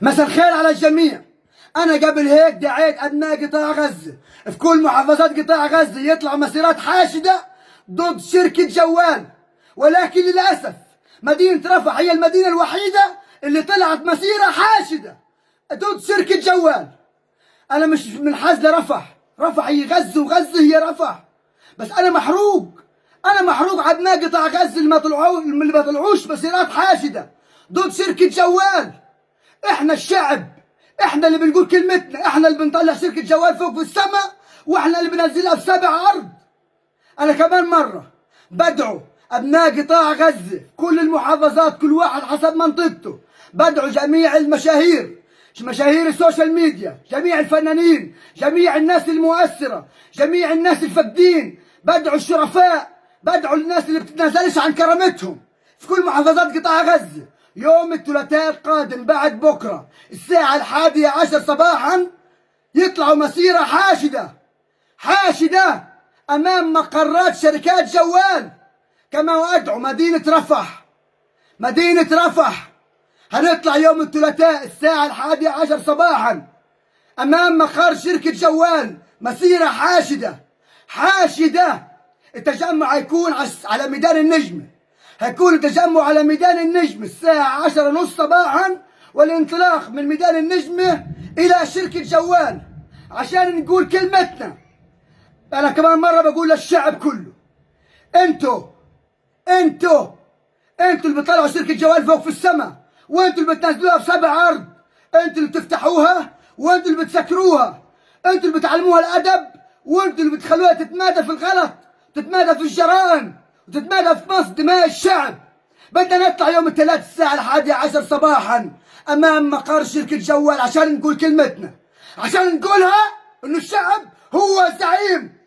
مساء الخير على الجميع. أنا قبل هيك دعيت أبناء قطاع غزة في كل محافظات قطاع غزة يطلعوا مسيرات حاشدة ضد شركة جوال، ولكن للأسف مدينة رفح هي المدينة الوحيدة اللي طلعت مسيرة حاشدة ضد شركة جوال. أنا مش منحاز لرفح، رفح هي غزة وغزة هي رفح، بس أنا محروق على أبناء قطاع غزة اللي ما طلعوش مسيرات حاشدة ضد شركة جوال. احنا الشعب، احنا اللي بنقول كلمتنا، احنا اللي بنطلع شركة جوال فوق في السماء، واحنا اللي بننزلها في 7 أرض. انا كمان مرة بدعو ابناء قطاع غزة كل المحافظات، كل واحد حسب منطقته، بدعو جميع المشاهير، مشاهير السوشيال ميديا، جميع الفنانين، جميع الناس المؤثرة، جميع الناس الفقدين، بدعو الشرفاء، بدعو الناس اللي بتتنازلش عن كرامتهم في كل محافظات قطاع غزة. يوم الثلاثاء القادم بعد بكرة الساعة 11 صباحا يطلعوا مسيرة حاشدة أمام مقرات شركات جوال. كما وأدعو مدينة رفح هنطلع يوم الثلاثاء الساعة 11 صباحا أمام مقر شركة جوال، مسيرة حاشدة. التجمع هيكون على ميدان النجمة، هيكون التجمع على ميدان النجمة الساعة 10:30 صباحا، والانطلاق من ميدان النجمة إلى شركة جوال عشان نقول كلمتنا. أنا كمان مرة بقول للشعب كله، انتوا اللي بتطلعوا شركة جوال فوق في السماء، وانتوا اللي بتنزلوها في 7 أرض، انتوا اللي بتفتحوها، وانتوا اللي بتسكروها، انتوا اللي بتعلموها الأدب، وانتوا اللي بتخلوها تتمادى في الغلط، تتمادى في الجرائم، وتتمادى في مص دماء الشعب. بدنا نطلع يوم الثلاث الساعة 11 صباحا أمام مقر شركة جوال عشان نقول كلمتنا، عشان نقولها إنه الشعب هو الزعيم.